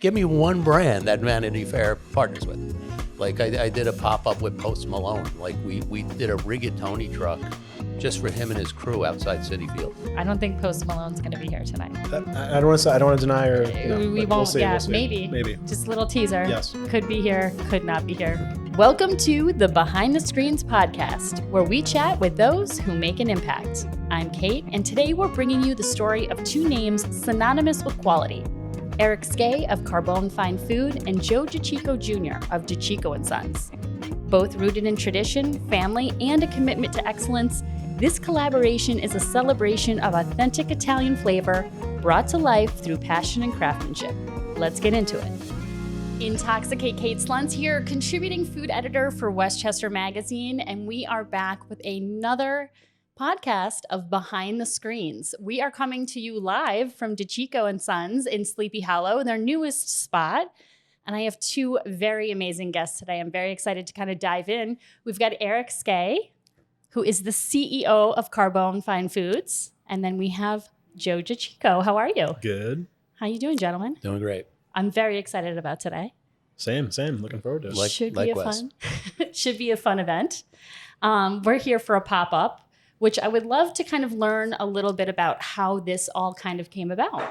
Give me one brand that Vanity Fair partners with. Like I did a pop-up with Post Malone. Like we did a rigatoni truck just for him and his crew outside Citi Field. I don't think Post Malone's going to be here tonight. I don't want to deny or we won't. We'll see, yeah, we'll see. maybe. Just a little teaser. Yes. Could be here, could not be here. Welcome to the Behind the Screens podcast, where we chat with those who make an impact. I'm Kate, and today we're bringing you the story of two names synonymous with quality. Eric Skae of Carbone Fine Food and Joe DeCicco Jr. of DeCicco Sons. Both rooted in tradition, family, and a commitment to excellence, this collaboration is a celebration of authentic Italian flavor brought to life through passion and craftsmanship. Let's get into it. IntoxiKate Kate Schlientz here, contributing food editor for Westchester magazine, and we are back with another podcast of Behind the Screens. We are coming to you live from DeCicco Sons in Sleepy Hollow, their newest spot. And I have two very amazing guests today. I'm very excited to kind of dive in. We've got Eric Skae, who is the CEO of Carbone Fine Foods. And then we have Joe DeCicco. How are you? Good. How you doing, gentlemen? Doing great. I'm very excited about today. Same. Looking forward to it. Should likewise. Be a fun event. We're here for a pop-up, which I would love to kind of learn a little bit about how this all kind of came about.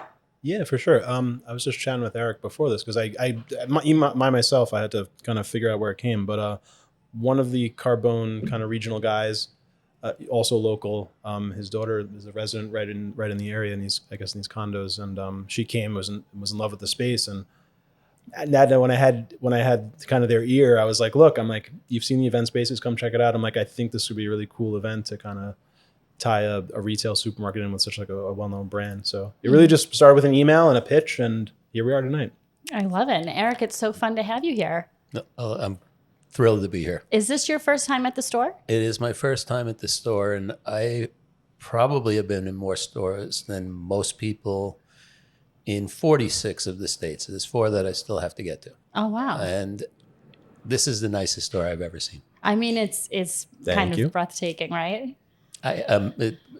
Yeah, for sure. I was just chatting with Eric before this because I myself, I had to kind of figure out where it came. But one of the Carbone kind of regional guys, also local, his daughter is a resident right in the area, and he's in these condos, and she came was in love with the space, and that when I had kind of their ear, I was like, look, I'm like, you've seen the event spaces, come check it out. I'm like, I think this would be a really cool event to kind of tie a retail supermarket in with such like a well-known brand. So it really just started with an email and a pitch, and here we are tonight. I love it. And Eric, it's so fun to have you here. I'm thrilled to be here. Is this your first time at the store? It is my first time at the store, and I probably have been in more stores than most people in 46 of the states. There's 4 that I still have to get to. Oh, wow. And this is the nicest store I've ever seen. I mean, it's kind of breathtaking, right?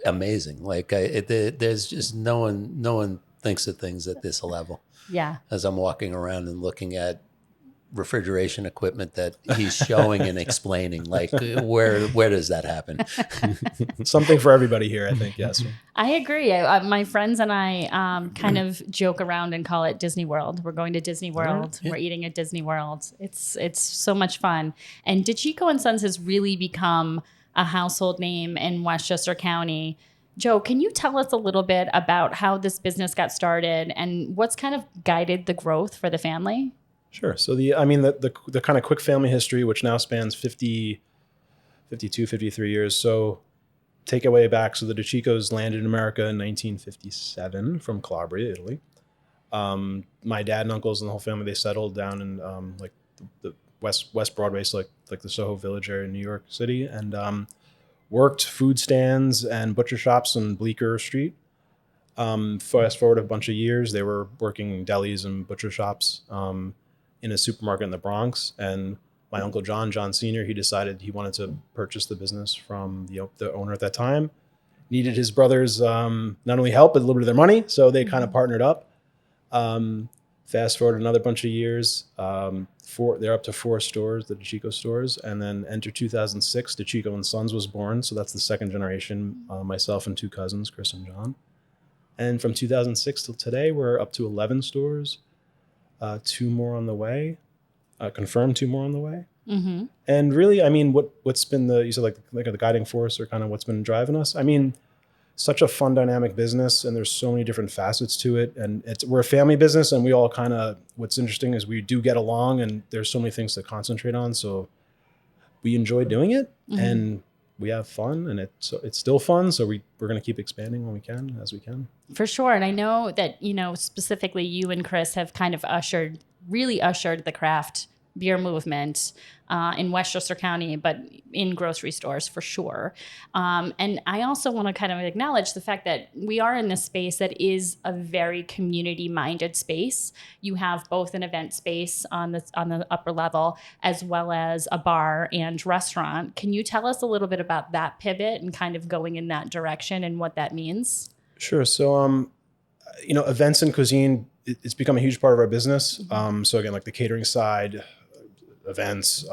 Amazing. Like there's just no one thinks of things at this level. Yeah. As I'm walking around and looking at refrigeration equipment that he's showing and explaining, like where does that happen? Something for everybody here, I think. Yes. I agree. My friends and I kind of joke around and call it Disney World. We're going to Disney World. Yeah. We're eating at Disney World. It's so much fun. And DeCicco Sons has really become a household name in Westchester County. Joe, can you tell us a little bit about how this business got started and what's kind of guided the growth for the family? Sure. So the kind of quick family history, which now spans 52, 53 years. So take it way back. So the DeCiccos landed in America in 1957 from Calabria, Italy. My dad and uncles and the whole family, they settled down in like the West Broadway, so like the Soho Village area in New York City, and worked food stands and butcher shops on Bleecker Street. Fast forward a bunch of years, they were working delis and butcher shops in a supermarket in the Bronx. And my uncle John Sr., he decided he wanted to purchase the business from the owner at that time. Needed his brothers not only help, but a little bit of their money. So they kind of partnered up. Fast forward another bunch of years, they're up to 4 stores, the DeCicco stores. And then enter 2006, DeCicco Sons was born. So that's the second generation, myself and 2 cousins, Chris and John. And from 2006 till today, we're up to 11 stores, 2 more on the way, confirmed 2 more on the way. Mm-hmm. And really, I mean, what's been you said like the guiding force or kind of what's been driving us? I mean, such a fun, dynamic business, and there's so many different facets to it. And we're a family business, and we all kind of, what's interesting is we do get along, and there's so many things to concentrate on. So we enjoy doing it, and we have fun, and it's still fun. So we're going to keep expanding when we can, as we can. For sure. And I know that, specifically you and Chris have kind of really ushered the craft beer movement in Westchester County, but in grocery stores for sure. And I also want to kind of acknowledge the fact that we are in this space that is a very community-minded space. You have both an event space on the upper level as well as a bar and restaurant. Can you tell us a little bit about that pivot and kind of going in that direction and what that means? Sure. So, events and cuisine it's become a huge part of our business. So again, like the catering side, events,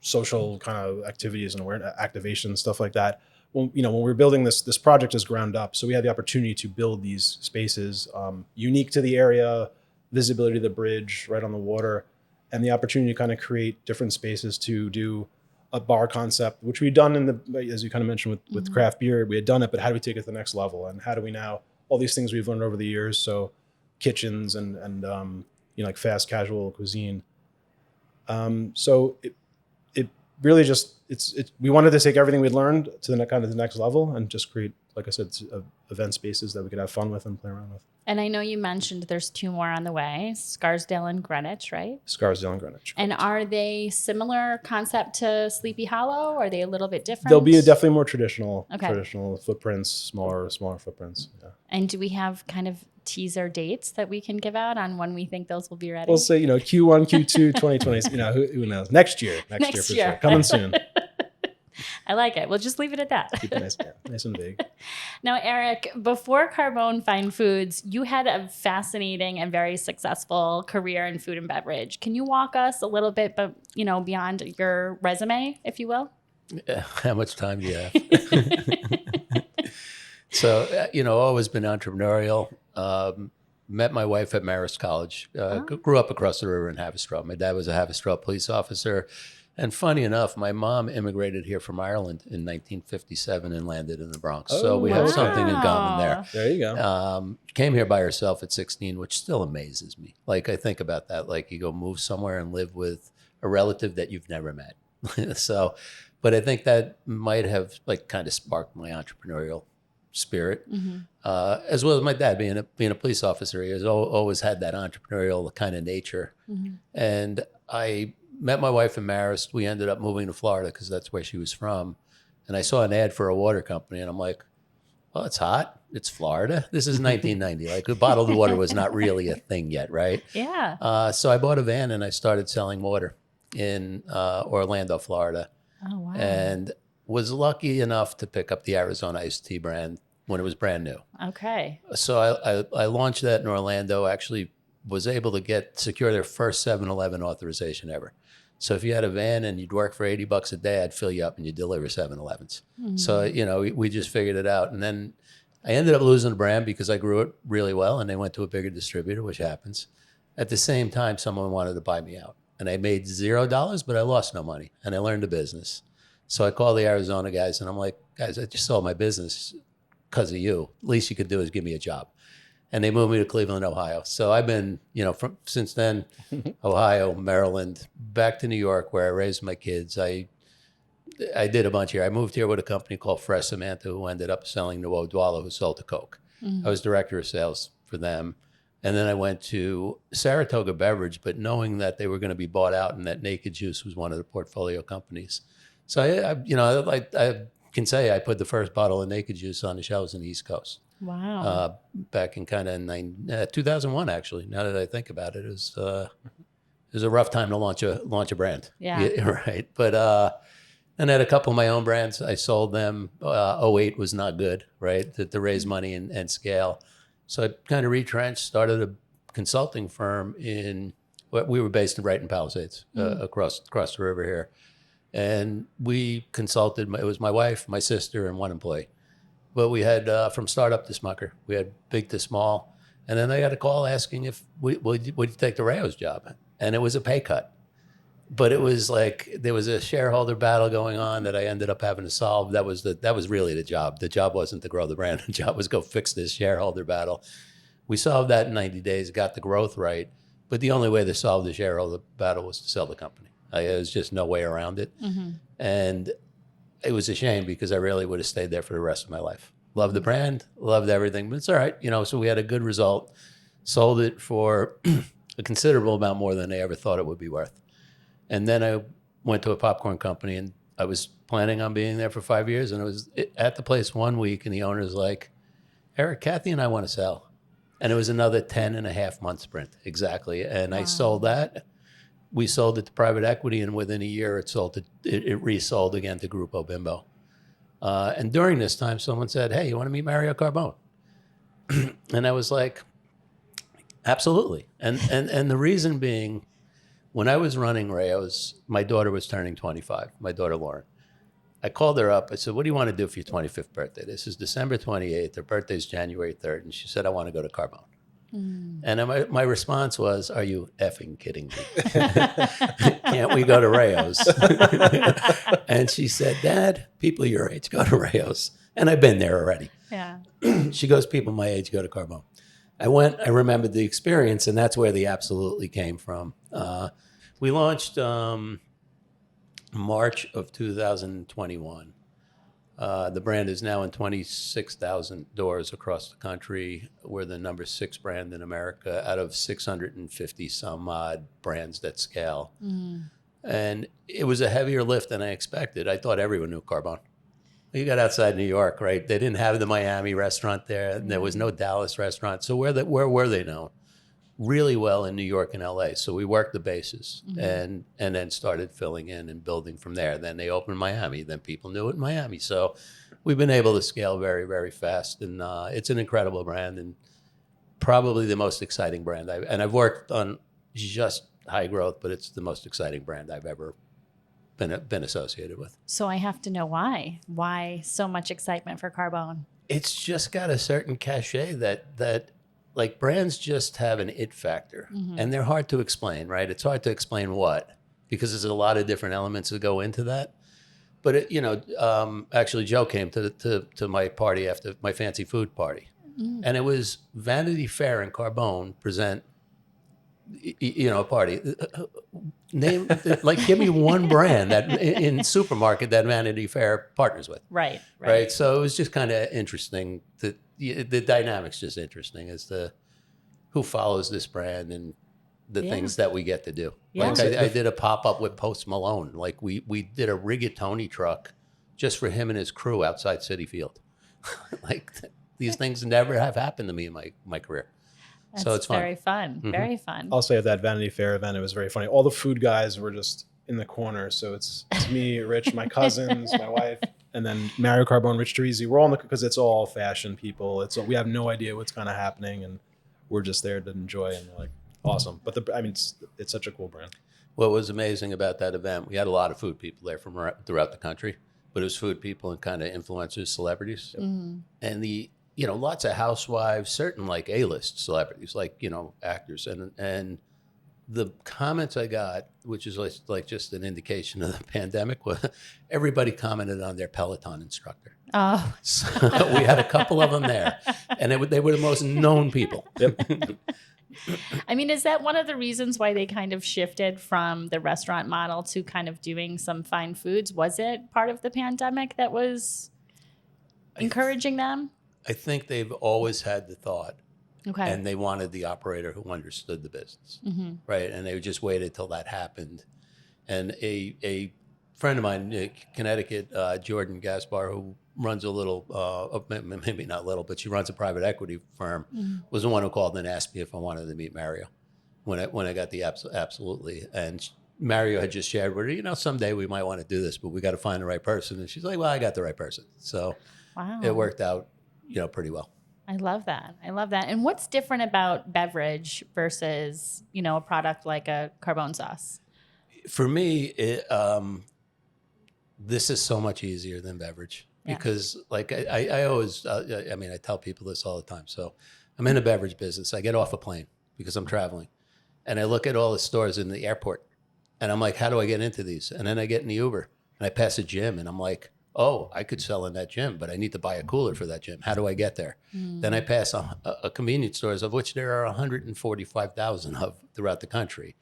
social kind of activities and awareness, activation, stuff like that. When we're building this project is ground up. So we had the opportunity to build these spaces unique to the area, visibility to the bridge, right on the water, and the opportunity to kind of create different spaces to do a bar concept, which we'd done as you kind of mentioned with craft beer, we had done it, but how do we take it to the next level? And how do we now, all these things we've learned over the years. So kitchens and like fast casual cuisine. So it really just, we wanted to take everything we'd learned to the next level and just create, like I said, event spaces that we could have fun with and play around with. And I know you mentioned there's 2 more on the way, Scarsdale and Greenwich, right? Scarsdale and Greenwich. And are they similar concept to Sleepy Hollow? Or are they a little bit different? They'll be definitely more traditional footprints, smaller footprints. Yeah. And do we have kind of teaser dates that we can give out on when we think those will be ready? We'll say, Q1, Q2, 2020, who knows? Next year for sure. Coming soon. I like it. We'll just leave it at that. Keep it nice and big. Now, Eric, before Carbone Fine Foods, you had a fascinating and very successful career in food and beverage. Can you walk us a little bit, beyond your resume, if you will? How much time do you have? So, always been entrepreneurial. Met my wife at Marist College. Grew up across the river in Haverstraw. My dad was a Haverstraw police officer. And funny enough, my mom immigrated here from Ireland in 1957 and landed in the Bronx. So we have something in common there. There you go. Came here by herself at 16, which still amazes me. Like, I think about that. Like, you go move somewhere and live with a relative that you've never met. But I think that might have kind of sparked my entrepreneurial spirit, as well as my dad being a police officer. He has always had that entrepreneurial kind of nature. And I met my wife in Marist. We ended up moving to Florida because that's where she was from. And I saw an ad for a water company, and I'm like, well, it's hot. It's Florida. This is 1990. Like, the bottled water was not really a thing yet, right? Yeah. So I bought a van and I started selling water in Orlando, Florida. Oh, wow. And was lucky enough to pick up the Arizona iced tea brand when it was brand new. Okay. So I launched that in Orlando. Actually was able to secure their first 7-Eleven authorization ever. So if you had a van and you'd work for $80 a day, I'd fill you up and you'd deliver 7-Elevens. So, we just figured it out. And then I ended up losing the brand because I grew it really well and they went to a bigger distributor, which happens. At the same time, someone wanted to buy me out. And I made $0, but I lost no money. And I learned the business. So I called the Arizona guys and I'm like, guys, I just sold my business because of you. Least you could do is give me a job. And they moved me to Cleveland, Ohio. So I've been, since then, Ohio, Maryland, back to New York, where I raised my kids. I did a bunch here. I moved here with a company called Fresh Samantha, who ended up selling to Odwalla, who sold to Coke. I was director of sales for them. And then I went to Saratoga Beverage, but knowing that they were going to be bought out and that Naked Juice was one of the portfolio companies. So I can say I put the first bottle of Naked Juice on the shelves in the East Coast. Wow. Back in kind of 2001, actually. Now that I think about it, it was a rough time to launch a brand. Yeah. Right. But and I had a couple of my own brands. I sold them. 08 was not good, right? To raise money and scale. So I kind of retrenched, started a consulting firm we were based right in Palisades, across the river here. And we consulted, it was my wife, my sister, and one employee. But we had, from startup to smucker, we had big to small. And then I got a call asking if, would you take the Rayo's job? And it was a pay cut. But it was like, there was a shareholder battle going on that I ended up having to solve. That was really the job. The job wasn't to grow the brand. The job was go fix this shareholder battle. We solved that in 90 days, got the growth right. But the only way to solve the shareholder battle was to sell the company. There was just no way around it. And it was a shame because I really would have stayed there for the rest of my life. Loved the brand, loved everything, but it's all right. So we had a good result, sold it for a considerable amount more than I ever thought it would be worth. And then I went to a popcorn company and I was planning on being there for 5 years. And I was at the place 1 week and the owner's like, Eric, Kathy and I want to sell. And it was another 10.5-month sprint, exactly. And I sold that. We sold it to private equity, and within a year, it resold again to Grupo Bimbo. And during this time, someone said, hey, you want to meet Mario Carbone? And I was like, Absolutely. And the reason being, when I was running Rayo's, my daughter was turning 25, my daughter Lauren. I called her up. I said, what do you want to do for your 25th birthday? This is December 28th. Her birthday's January 3rd. And she said, I want to go to Carbone. And my response was, are you effing kidding me? Can't we go to Rayo's? And she said, Dad, people your age go to Rayo's. And I've been there already. Yeah. She goes, people my age go to Carbone. I went, I remembered the experience, and that's where the absolutely came from. We launched March of 2021. The brand is now in 26,000 doors across the country. We're the number 6 brand in America out of 650 some odd brands that scale. And it was a heavier lift than I expected. I thought everyone knew Carbone. You got outside New York, right? They didn't have the Miami restaurant there. And there was no Dallas restaurant. So where were they known? Really well in New York and LA. So we worked the bases and then started filling in and building from there. Then they opened Miami. Then people knew it in Miami. So we've been able to scale very, very fast. And it's an incredible brand and probably the most exciting brand. I've worked on just high growth, but it's the most exciting brand I've ever been associated with. So I have to know why. Why so much excitement for Carbone? It's just got a certain cachet that like brands just have an it factor, and they're hard to explain, right? It's hard to explain what, because there's a lot of different elements that go into that. But actually, Joe came to my party after my fancy food party, and it was Vanity Fair and Carbone present, a party. Name give me one brand that in supermarket that Vanity Fair partners with. Right. So it was just kind of interesting. The dynamics just interesting as to who follows this brand and the things that we get to do. Yeah. Like I did a pop-up with Post Malone. Like we did a rigatoni truck just for him and his crew outside Citi Field. These things never have happened to me in my career. That's so it's fun. Very fun. Very fun. I'll say at that Vanity Fair event, it was very funny. All the food guys were just in the corner. So it's me, Rich, my cousins, my wife, and then Mario Carbone, Rich Teresi. We're all in the, because it's all fashion people. We have no idea what's kind of happening, and we're just there to enjoy, and we're like, awesome. But it's such a cool brand. What was amazing about that event, we had a lot of food people there from throughout the country, but it was food people and kind of influencers, celebrities, and lots of housewives, certain like A-list celebrities, like, actors. And the comments I got, which is like just an indication of the pandemic, was everybody commented on their Peloton instructor. Oh. So we had a couple of them there, and they were the most known people. Yep. I mean, is that one of the reasons why they kind of shifted from the restaurant model to kind of doing some fine foods? Was it part of the pandemic that was encouraging them? I think they've always had the thought, okay, and they wanted the operator who understood the business, right? And they just waited till that happened. And a friend of mine, Connecticut, Jordan Gaspar, who runs a little, maybe not little, but she runs a private equity firm, was the one who called and asked me if I wanted to meet Mario when I got the absolutely. And Mario had just shared with her, someday we might want to do this, but we got to find the right person. And she's like, well, I got the right person. So it worked out, pretty well. I love that. And what's different about beverage versus, a product like a Carbone sauce? For me, this is so much easier than beverage because I always, I tell people this all the time. So I'm in a beverage business. I get off a plane because I'm traveling and I look at all the stores in the airport and I'm like, how do I get into these? And then I get in the Uber and I pass a gym and I'm like, oh, I could sell in that gym, but I need to buy a cooler for that gym. How do I get there? Then I pass a convenience stores, of which there are 145,000 of throughout the country.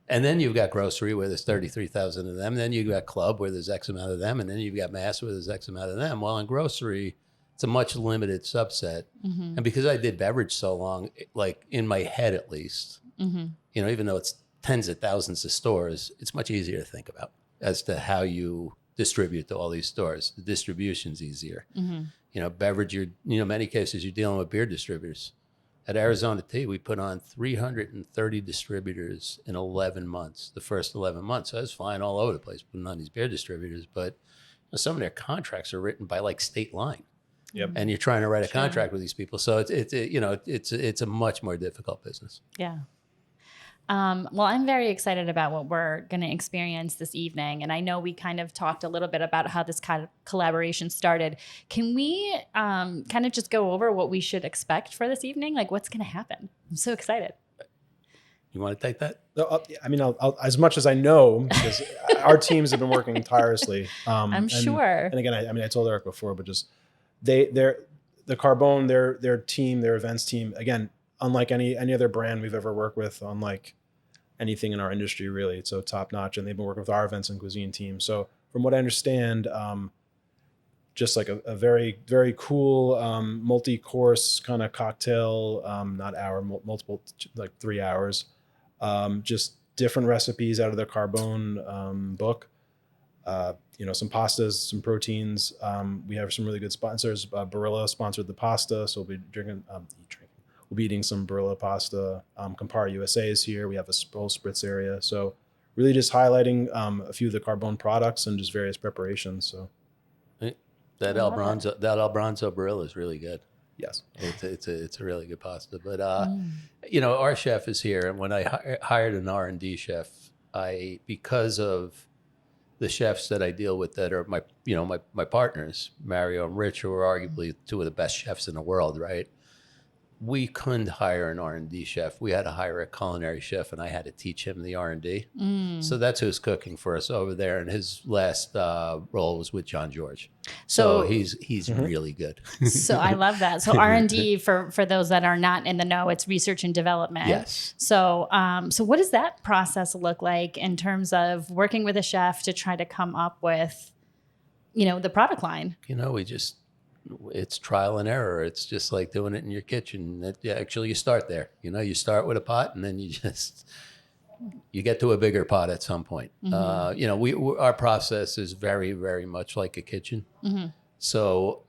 And then you've got grocery where there's 33,000 of them. Then you've got club where there's X amount of them. And then you've got mass where there's X amount of them. Well, in grocery, it's a much limited subset. And because I did beverage so long, like in my head at least, even though it's tens of thousands of stores, it's much easier to think about as to how you distribute to all these stores. The distribution's easier. Beverage, many cases you're dealing with beer distributors. At Arizona Tea, we put on 330 distributors in 11 months, the first 11 months. So I was flying all over the place putting on these beer distributors, but some of their contracts are written by like state line. Yep. and you're trying to write a contract with these people. So it's a much more difficult business. Yeah. Well, I'm very excited about what we're going to experience this evening. And I know we kind of talked a little bit about how this kind of collaboration started. Can we kind of just go over what we should expect for this evening? Like what's going to happen? I'm so excited. You want to take that? I mean, I'll as much as I know, because our teams have been working tirelessly. I'm sure. And again, I told Eric before, but just the Carbone, their team, their events team, again, unlike any other brand we've ever worked with, unlike anything in our industry, really. It's so top notch, and they've been working with our events and cuisine team. So from what I understand, just like a very, very cool multi-course kind of cocktail, not hour, multiple, like 3 hours. Just different recipes out of their Carbone book. Some pastas, some proteins. We have some really good sponsors. Barilla sponsored the pasta, so we'll be we'll be eating some Barilla pasta. Campari USA is here. We have a whole spritz area. So really just highlighting a few of the Carbone products and just various preparations. So that Albronzo Barilla is really good. Yes, it's a really good pasta. But our chef is here, and when I hired an R&D chef, because of the chefs that I deal with that are my partners, Mario and Rich, who are arguably two of the best chefs in the world, right? We couldn't hire an R&D chef. We had to hire a culinary chef, and I had to teach him the R&D. So that's who's cooking for us over there. And his last role was with John George. So he's really good. So I love that. So R&D, for those that are not in the know, it's research and development. Yes. So so what does that process look like in terms of working with a chef to try to come up with, the product line? It's trial and error. It's just like doing it in your kitchen. Actually, you start there. You start with a pot, and then you get to a bigger pot at some point. Our process is very, very much like a kitchen. So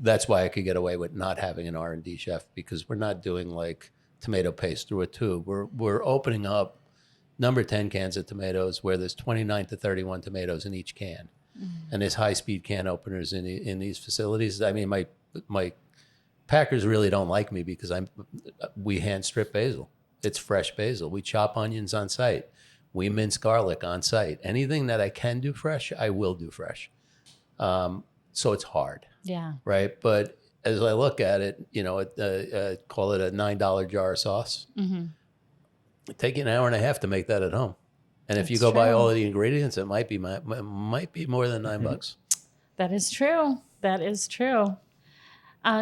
that's why I could get away with not having an R&D chef, because we're not doing like tomato paste through a tube. We're opening up number 10 cans of tomatoes where there's 29 to 31 tomatoes in each can. And there's high-speed can openers in these facilities. I mean, my packers really don't like me because we hand strip basil. It's fresh basil. We chop onions on site. We mince garlic on site. Anything that I can do fresh, I will do fresh. So it's hard. Yeah. Right. But as I look at it, call it a $9 jar of sauce. It'd take you an hour and a half to make that at home. And if you go buy all of the ingredients, it might be more than $9. That is true. That is true.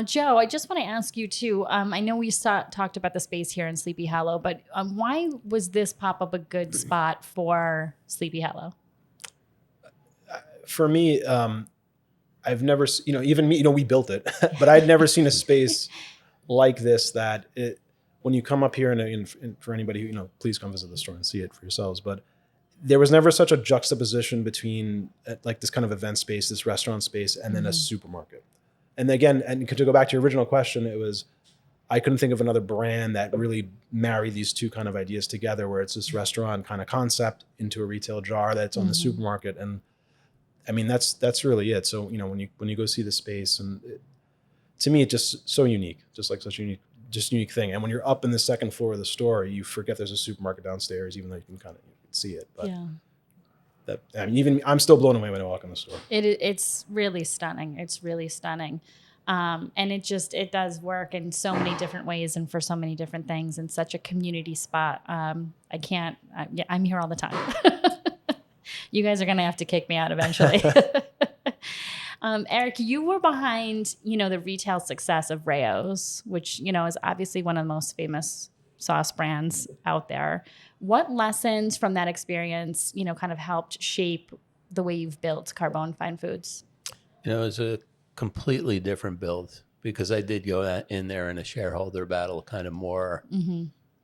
Joe, I just want to ask you too. I know we talked about the space here in Sleepy Hollow, but why was this pop-up a good spot for Sleepy Hollow? For me, I've never, even me, we built it, but I'd never seen a space like this that when you come up here and for anybody who, please come visit the store and see it for yourselves. But there was never such a juxtaposition between like this kind of event space, this restaurant space, and then a supermarket. And again, and to go back to your original question, I couldn't think of another brand that really married these two kind of ideas together, where it's this restaurant kind of concept into a retail jar that's on the supermarket. And I mean, that's really it. So, when you go see the space, and to me, it's just so unique, just like such a unique thing. And when you're up in the second floor of the store, you forget there's a supermarket downstairs, even though you can kind of see it. But even I'm still blown away when I walk in the store. It's really stunning. It's really stunning. And it does work in so many different ways and for so many different things, and such a community spot. I'm here all the time. You guys are going to have to kick me out eventually. Eric, you were behind, the retail success of Rao's, which, is obviously one of the most famous sauce brands out there. What lessons from that experience, kind of helped shape the way you've built Carbone Fine Foods? It was a completely different build, because I did go in there in a shareholder battle, kind of more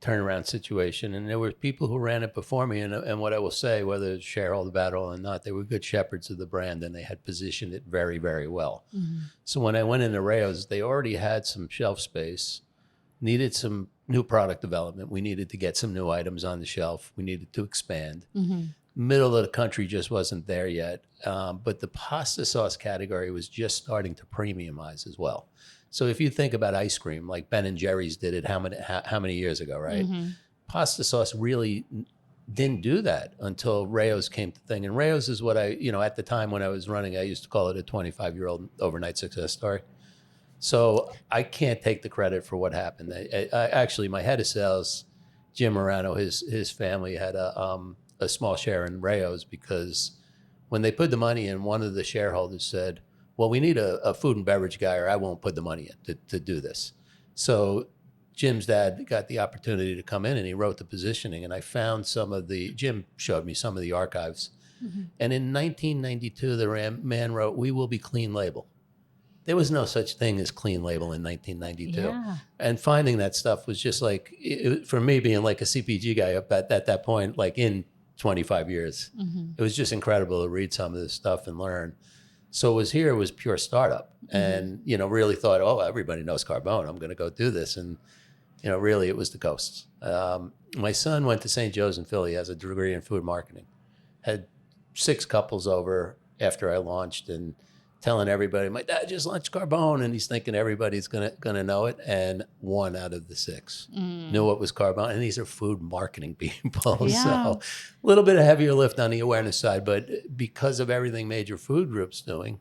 turnaround situation. And there were people who ran it before me. And what I will say, whether it's shareholder battle or not, they were good shepherds of the brand, and they had positioned it very, very well. So when I went into Rao's, they already had some shelf space, needed some new product development. We needed to get some new items on the shelf. We needed to expand. middle of the country just wasn't there yet. But the pasta sauce category was just starting to premiumize as well. So if you think about ice cream, like Ben and Jerry's did it how many years ago, right? Pasta sauce really didn't do that until Rao's came to thing. And Rao's is what at the time when I was running, I used to call it a 25-year-old overnight success story. So I can't take the credit for what happened. I actually, my head of sales, Jim Morano, his family had a small share in Rao's, because when they put the money in, one of the shareholders said, well, we need a food and beverage guy or I won't put the money in to do this. So Jim's dad got the opportunity to come in and he wrote the positioning, and I found Jim showed me some of the archives. And in 1992, the man wrote, "We will be clean label." There was no such thing as clean label in 1992. Yeah. And finding that stuff was just like, for me being like a CPG guy up at that point, like in 25 years, it was just incredible to read some of this stuff and learn. So it was pure startup, and, really thought, oh, everybody knows Carbone. I'm going to go do this. And, really it was the coasts. My son went to St. Joe's in Philly, has a degree in food marketing, had 6 couples over after I launched and telling everybody, my dad just launched Carbone, and he's thinking everybody's gonna know it. And 1 out of the 6 knew what was Carbone, and these are food marketing people. Yeah. So a little bit of heavier lift on the awareness side, but because of everything major food groups doing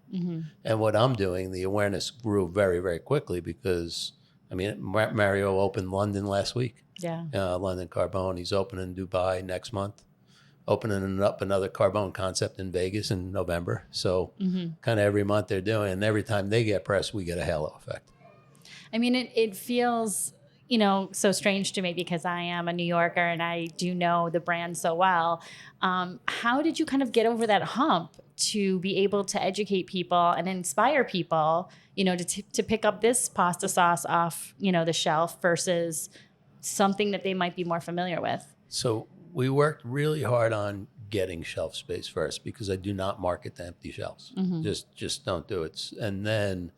and what I'm doing, the awareness grew very, very quickly. Because Mario opened London last week. Yeah. London Carbone. He's opening Dubai next month. Opening up another Carbone concept in Vegas in November. So kind of every month they're doing, and every time they get press, we get a halo effect. I mean, it feels, so strange to me because I am a New Yorker and I do know the brand so well. How did you kind of get over that hump to be able to educate people and inspire people, to pick up this pasta sauce off, the shelf versus something that they might be more familiar with? So we worked really hard on getting shelf space first, because I do not market to empty shelves. Just don't do it. And then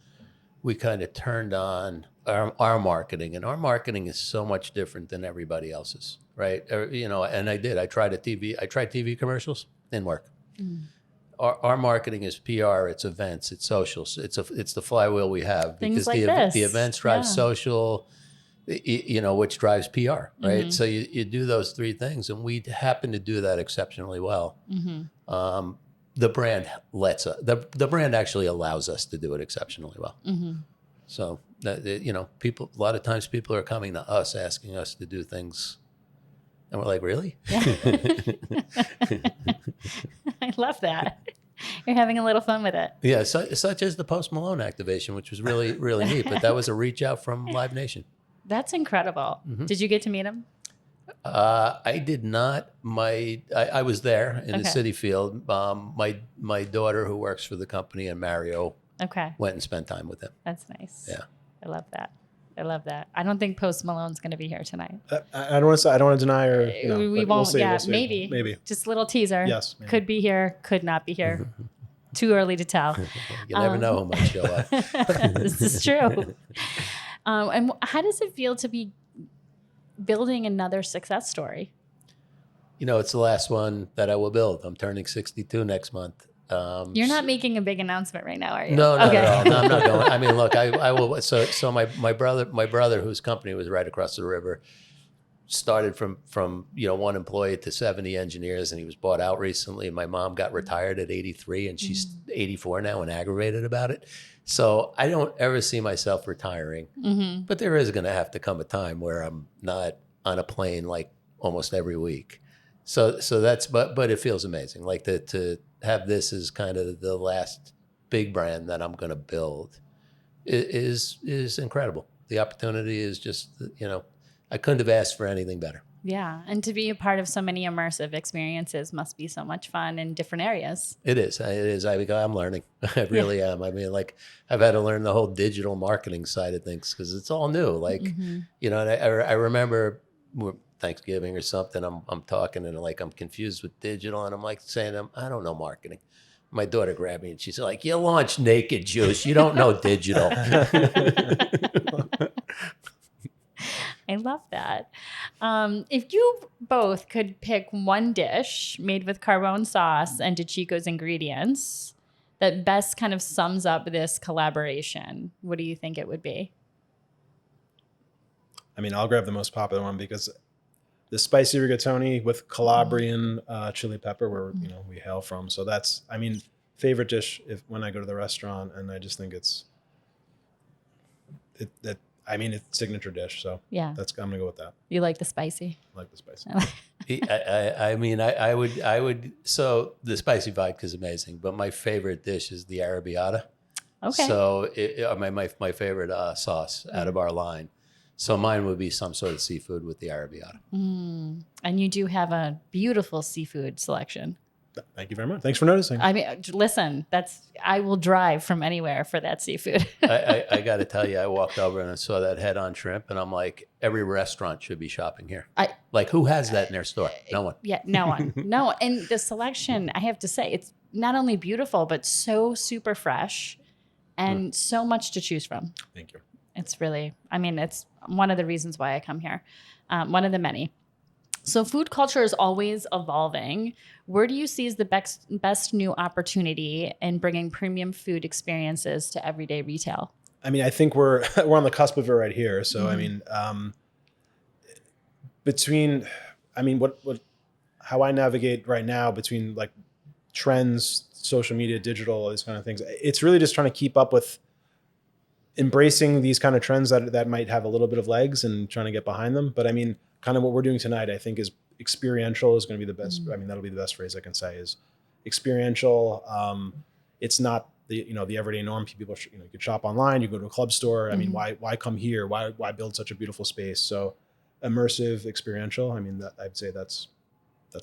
we kind of turned on our marketing, and our marketing is so much different than everybody else's, right? And I tried TV commercials, didn't work. Our marketing is PR, it's events, it's socials, it's the flywheel we have. Things because like this. The events drive social, which drives PR, right? So you do those 3 things, and we happen to do that exceptionally well. The brand the brand actually allows us to do it exceptionally well. So that, people, a lot of times people are coming to us asking us to do things, and we're like, really? Yeah. I love that. You're having a little fun with it. Yeah, such as the Post Malone activation, which was really, really neat. But that was a reach out from Live Nation. That's incredible. Did you get to meet him? I did not. I was there in the City Field. My daughter, who works for the company, and Mario went and spent time with him. That's nice. Yeah. I love that. I don't think Post Malone's going to be here tonight. I don't want to deny, or we won't. We'll see, yeah, we'll see. maybe. Just a little teaser. Yes, maybe. Could be here. Could not be here. Too early to tell. You never know who might show up. This is true. And how does it feel to be building another success story? It's the last one that I will build. I'm turning 62 next month. You're not making a big announcement right now, are you? No, not at all. No, I'm not going. Look, I will. So my brother, whose company was right across the river, started from 1 employee to 70 engineers, and he was bought out recently. My mom got retired at 83, and she's 84 now and aggravated about it. So I don't ever see myself retiring, but there is going to have to come a time where I'm not on a plane like almost every week. So that's, but it feels amazing. Like to have this as kind of the last big brand that I'm going to build is incredible. The opportunity is just, I couldn't have asked for anything better. Yeah. And to be a part of so many immersive experiences must be so much fun in different areas. It is. I'm learning. I really am. I've had to learn the whole digital marketing side of things because it's all new. And I remember Thanksgiving or something, I'm talking and I'm confused with digital, and I'm like saying to them, I don't know marketing. My daughter grabbed me and she's like, you launched Naked Juice. You don't know digital. I love that. If you both could pick one dish made with Carbone sauce and DeCicco's ingredients that best kind of sums up this collaboration, what do you think it would be? I mean, I'll grab the most popular one because the spicy rigatoni with Calabrian chili pepper, where we hail from. So that's, I mean, favorite dish when I go to the restaurant, and I just think it's signature dish. So yeah, I'm gonna go with that. You like the spicy? I like the spicy. I would. So the spicy vodka is amazing, but my favorite dish is the arrabbiata. Okay. So my favorite sauce out of our line. So mine would be some sort of seafood with the arrabbiata. And you do have a beautiful seafood selection. Thank you very much. Thanks for noticing. I mean, listen, I will drive from anywhere for that seafood. I got to tell you, I walked over and I saw that head-on shrimp, and I'm like, every restaurant should be shopping here. Who has that in their store? No one. Yeah, no one. No one. And the selection, I have to say, it's not only beautiful, but so super fresh and so much to choose from. Thank you. It's really, it's one of the reasons why I come here. One of the many. So food culture is always evolving. Where do you see as the best new opportunity in bringing premium food experiences to everyday retail? I mean, I think we're on the cusp of it right here. So, I mean, how I navigate right now between like trends, social media, digital, these kind of things, it's really just trying to keep up with embracing these kind of trends that might have a little bit of legs and trying to get behind them. But I mean, kind of what we're doing tonight, I think, is experiential is going to be the best. I mean, that'll be the best phrase I can say is experiential. It's not the everyday norm. People, you could shop online, you go to a club store. I mean, why come here? Why build such a beautiful space? So immersive, experiential. I mean, I'd say that's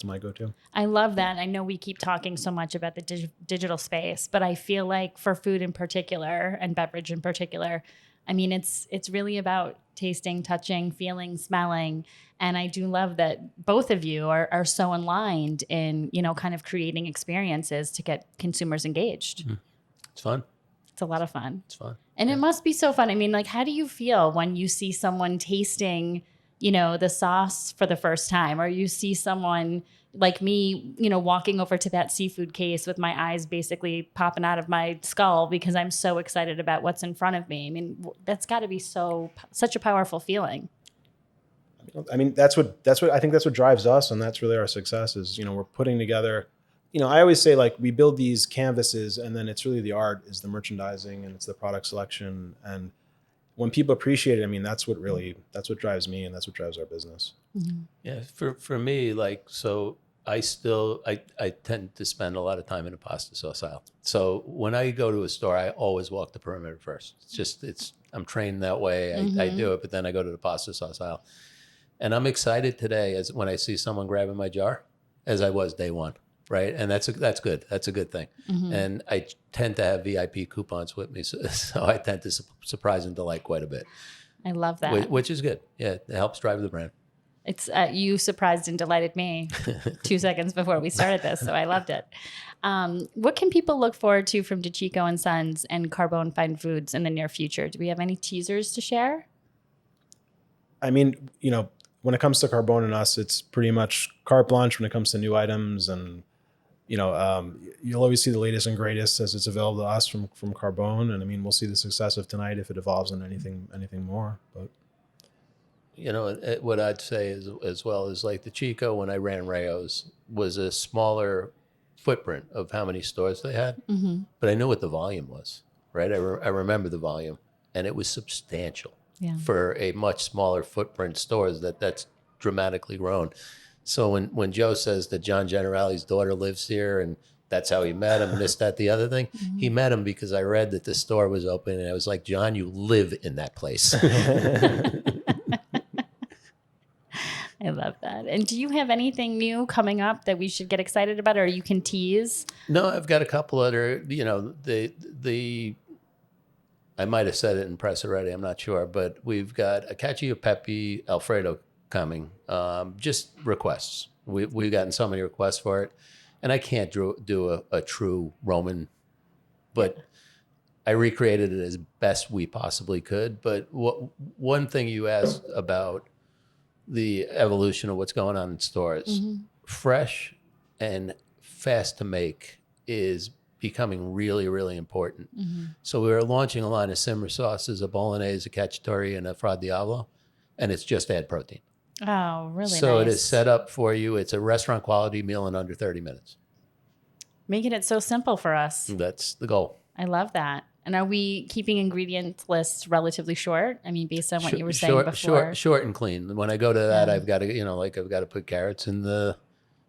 my go-to. I love that. I know we keep talking so much about the digital space, but I feel like for food in particular and beverage in particular, I mean, it's really about tasting, touching, feeling, smelling. And I do love that both of you are so aligned in, kind of creating experiences to get consumers engaged. It's fun. It's a lot of fun. It's fun. And it must be so fun. I mean, like, how do you feel when you see someone tasting the sauce for the first time, or you see someone like me, walking over to that seafood case with my eyes basically popping out of my skull because I'm so excited about what's in front of me. I mean, that's got to be such a powerful feeling. I mean, that's what I think that's what drives us, and that's really our success is, we're putting together, I always say, like, we build these canvases, and then it's really the art is the merchandising and it's the product selection. And when people appreciate it, I mean, that's what drives me, and that's what drives our business. Mm-hmm. Yeah. For me, like, so I tend to spend a lot of time in a pasta sauce aisle. So when I go to a store, I always walk the perimeter first. I'm trained that way. I do it, but then I go to the pasta sauce aisle. And I'm excited today as when I see someone grabbing my jar, as I was day one, right? And that's good. That's a good thing. Mm-hmm. And I tend to have VIP coupons with me, so I tend to surprise and delight quite a bit. I love that. Which is good. Yeah, it helps drive the brand. It's you surprised and delighted me 2 seconds before we started this, so I loved it. What can people look forward to from DeCicco Sons and Carbone Fine Foods in the near future? Do we have any teasers to share? I mean, when it comes to Carbone and us, it's pretty much carte blanche when it comes to new items, and you'll always see the latest and greatest as it's available to us from Carbone. And I mean, we'll see the success of tonight if it evolves into anything more. But what I'd say is, as well as like DeCicco, when I ran Rayo's, was a smaller footprint of how many stores they had, but I knew what the volume was. Right, I remember the volume, and it was substantial. Yeah. For a much smaller footprint stores that's dramatically grown. So when Joe says that John Generali's daughter lives here and that's how he met him and this, that, the other thing, he met him because I read that the store was open, and I was like, John, you live in that place. I love that. And do you have anything new coming up that we should get excited about, or you can tease? No, I've got a couple other, I might have said it in press already, I'm not sure, but we've got a cacio e pepe Alfredo coming. Just requests. We've gotten so many requests for it, and I can't do a true Roman, but I recreated it as best we possibly could. But one thing you asked about the evolution of what's going on in stores. Fresh and fast to make is becoming really, really important. So we were launching a line of simmer sauces, a bolognese, a cacciatore, and a fra diavolo, and it's just add protein. Oh, really So nice. it is set up for you. It's a restaurant quality meal in under 30 minutes. Making it so simple for us. That's the goal. I love that. And are we keeping ingredient lists relatively short? I mean, based on what you were saying before. Short and clean. When I go to that, I've got to, I've got to put carrots in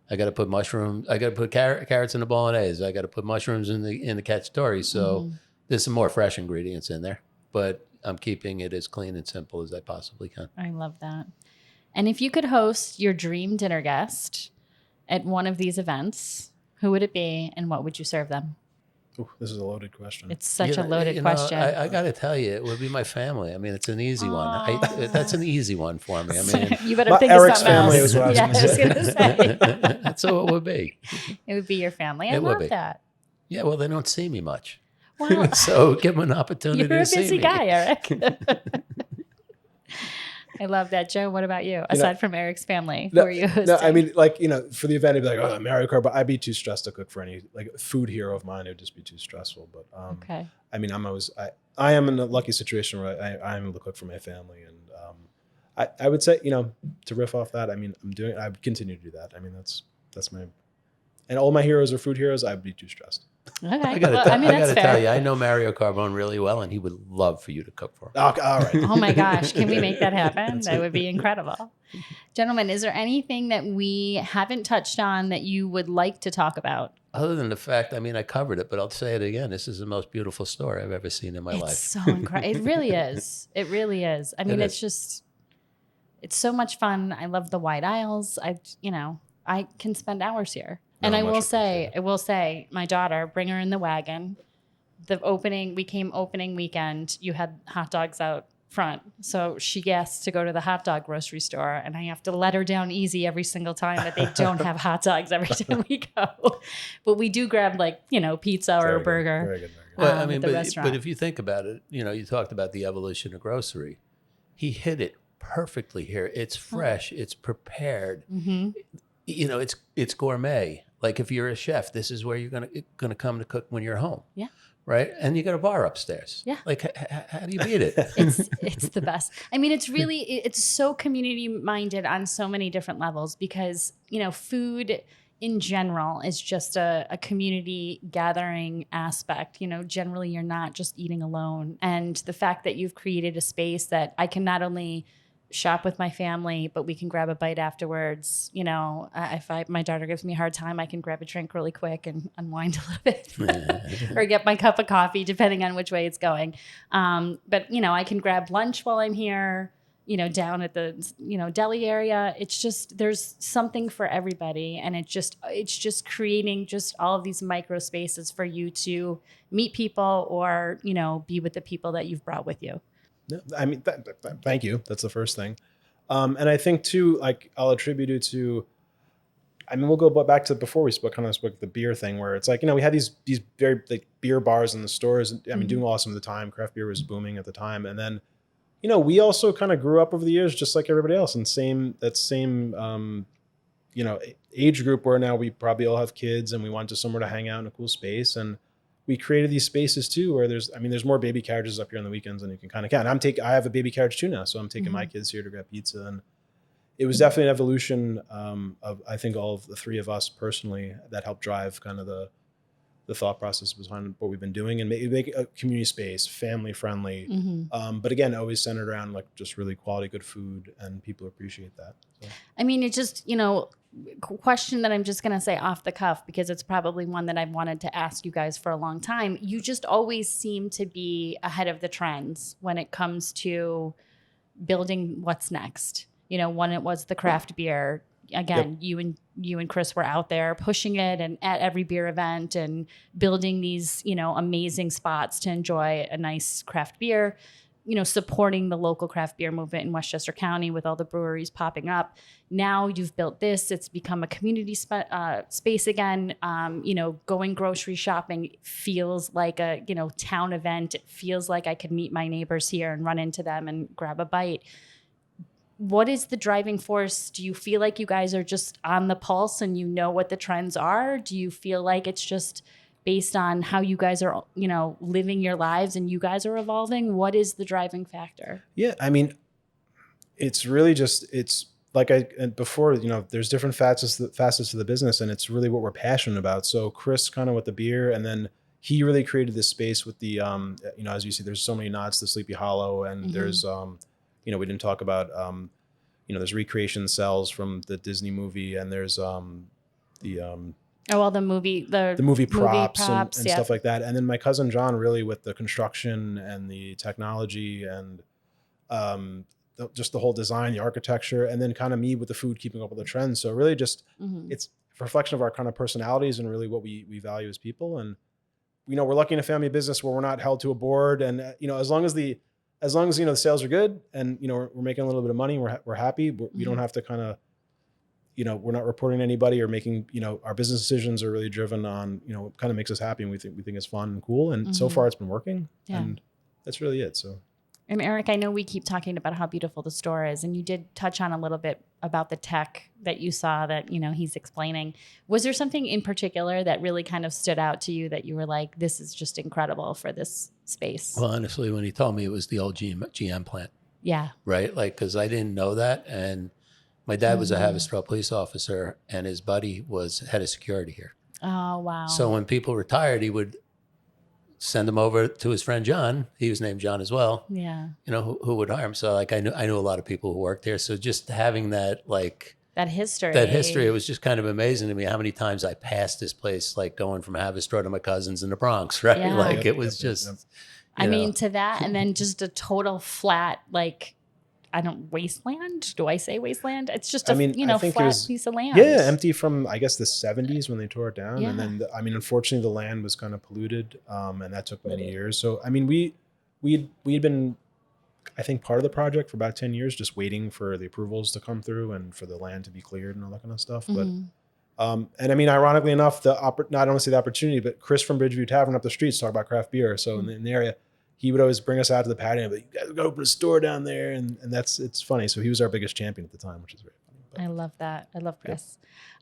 I got to put mushrooms. I got to put carrots in the bolognese. I got to put mushrooms in the cacciatore. So there's some more fresh ingredients in there, but I'm keeping it as clean and simple as I possibly can. I love that. And if you could host your dream dinner guest at one of these events, who would it be and what would you serve them? Ooh, this is a loaded question. It's such a loaded question. I got to tell you, it would be my family. I mean, it's an easy one. That's an easy one for me. I mean, you better think of something family else. was what I was going to say. That's what it would be. It would be your family. I It would love be. that. Yeah, well, they don't see me much. Well, So give them an opportunity you're a to see me. busy guy, Eric. I love that. Joe, what about you? Aside from Eric's family, who are you hosting? No, I mean, for the event, I'd be like, oh, Mario Kart, but I'd be too stressed to cook for any food hero of mine. It would just be too stressful. But okay. I mean, I am in a lucky situation where I'm able to cook for my family, and I would say, to riff off that, I mean, I would continue to do that. I mean, that's my, and all my heroes are food heroes. I'd be too stressed. Okay. I got to tell you, I know Mario Carbone really well, and he would love for you to cook for him. Okay, all right. Oh my gosh, can we make that happen? That would be incredible. Gentlemen, is there anything that we haven't touched on that you would like to talk about? Other than the fact, I mean, I covered it, but I'll say it again. This is the most beautiful store I've ever seen in my life. It's so incredible. It really is. It really is. I mean, it's so much fun. I love the wide aisles. I can spend hours here. And I will say, my daughter, bring her in the wagon. We came opening weekend, you had hot dogs out front. So she gets to go to the hot dog grocery store, and I have to let her down easy every single time that they don't have hot dogs every time we go. But we do grab pizza or a burger. Very good. Well, I mean, at the restaurant. but if you think about it, you talked about the evolution of grocery. He hit it perfectly here. It's fresh. It's prepared. Mm-hmm. It's gourmet. Like if you're a chef, this is where you're gonna come to cook when you're home. Yeah. Right. And you got a bar upstairs. Yeah. Like how do you beat it? It's the best. I mean, it's so community minded on so many different levels because, food in general is just a community gathering aspect. Generally you're not just eating alone. And the fact that you've created a space that I can not only shop with my family, but we can grab a bite afterwards. If my daughter gives me a hard time, I can grab a drink really quick and unwind a little bit or get my cup of coffee, depending on which way it's going. But I can grab lunch while I'm here, down at the, deli area. It's just, there's something for everybody. And it's just creating just all of these micro spaces for you to meet people or, be with the people that you've brought with you. No, I mean, thank you. That's the first thing. And I think too, I'll attribute it to, I mean, we'll go back to before we spoke the beer thing where it's we had these very beer bars in the stores. I mean, doing awesome at the time. Craft beer was booming at the time. And then, we also kind of grew up over the years, just like everybody else, and same age group where now we probably all have kids and we want to somewhere to hang out in a cool space. And we created these spaces too, where there's more baby carriages up here on the weekends than you can kind of count. I have a baby carriage too now, so I'm taking my kids here to grab pizza, and it was definitely an evolution of I think all of the three of us personally that helped drive kind of the thought process behind what we've been doing and make a community space, family friendly, but again, always centered around just really quality, good food, and people appreciate that. So. I mean, it just question that I'm just going to say off the cuff because it's probably one that I've wanted to ask you guys for a long time. You just always seem to be ahead of the trends when it comes to building what's next. When it was the craft beer, again, yep. you and Chris were out there pushing it and at every beer event and building these, amazing spots to enjoy a nice craft beer. Supporting the local craft beer movement in Westchester County with all the breweries popping up. Now you've built this, it's become a community space again. Going grocery shopping feels like a, town event. It feels like I could meet my neighbors here and run into them and grab a bite. what is the driving force? Do you feel like you guys are just on the pulse and you know what the trends are? Do you feel like it's just based on how you guys are, living your lives and you guys are evolving? What is the driving factor? Yeah, I mean, it's really just, it's like before, there's different facets of the business, and it's really what we're passionate about. So Chris kind of with the beer, and then he really created this space with the, as you see, there's so many nods to Sleepy Hollow, and there's, we didn't talk about, there's recreation cells from the Disney movie, and there's the movie props and stuff like that. And then my cousin John really with the construction and the technology and just the whole design, the architecture, and then kind of me with the food, keeping up with the trends. So really just it's a reflection of our kind of personalities and really what we value as people. And we're lucky in a family business where we're not held to a board, and as long as the sales are good and we're making a little bit of money, we're happy. We don't have to kind of we're not reporting to anybody or making our business decisions are really driven on what kind of makes us happy, and we think it's fun and cool, and so far it's been working, and that's really it. So. And Eric, I know we keep talking about how beautiful the store is, and you did touch on a little bit about the tech that you saw that, he's explaining. Was there something in particular that really kind of stood out to you that you were like, this is just incredible for this space? Well, honestly, when he told me it was the old GM plant. Yeah. Right? Like, because I didn't know that. And my dad was a Haverstraw police officer, and his buddy was head of security here. Oh, wow. So when people retired, he would send them over to his friend John. He was named John as well. Yeah. Who would hire him. So like I knew a lot of people who worked there. So just having that that history, it was just kind of amazing to me how many times I passed this place, like going from Haverstraw to my cousins in the Bronx, right? Yeah. Like it was just. I mean, to that, and then just a total flat, wasteland? Do I say wasteland? It's just a flat piece of land. Yeah, empty from, I guess, the 70s when they tore it down. Yeah. And then, unfortunately, the land was kind of polluted, and that took many years. So, we'd been, I think, part of the project for about 10 years, just waiting for the approvals to come through and for the land to be cleared and all that kind of stuff. But, ironically enough, not only the opportunity, but Chris from Bridgeview Tavern up the street talk about craft beer. So in the area, he would always bring us out to the patio and be like, you guys go open a store down there. And it's funny. So he was our biggest champion at the time, which is very funny. But, I love that. I love Chris.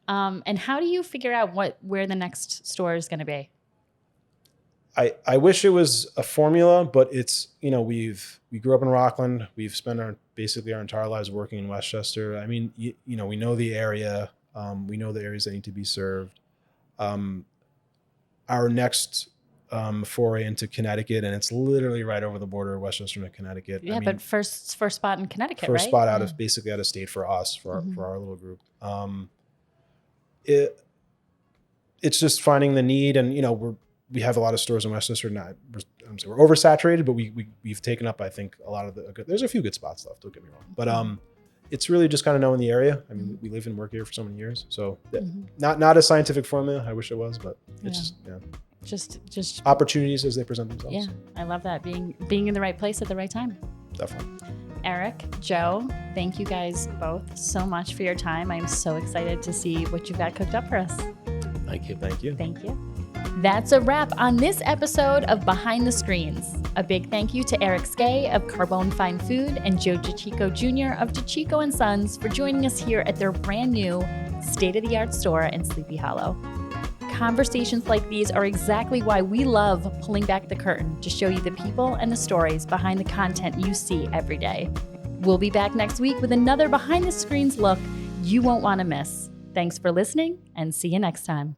Yep. And how do you figure out where the next store is going to be? I wish it was a formula, but it's, we grew up in Rockland. We've spent our entire lives working in Westchester. I mean, we know the area. We know the areas that need to be served. Our next foray into Connecticut, and it's literally right over the border of Westchester to Connecticut. Yeah, but first spot in Connecticut, first right? spot out of state for us, for our little group. It's just finding the need, and we have a lot of stores in Westchester. We're oversaturated, but we've taken up, I think, a lot of there's a few good spots left. Don't get me wrong, but it's really just kind of knowing the area. I mean, we live and work here for so many years, so not a scientific formula. I wish it was, but it's just opportunities as they present themselves. Yeah, I love that, being in the right place at the right time. Definitely. Eric, Joe, thank you guys both so much for your time. I'm so excited to see what you've got cooked up for us. Thank you. Thank you. Thank you. That's a wrap on this episode of Behind the Screens. A big thank you to Eric Skae of Carbone Fine Food and Joe DeCicco Jr. of DeCicco Sons for joining us here at their brand new state-of-the-art store in Sleepy Hollow. Conversations like these are exactly why we love pulling back the curtain to show you the people and the stories behind the content you see every day. We'll be back next week with another behind the screens look you won't want to miss. Thanks for listening, and see you next time.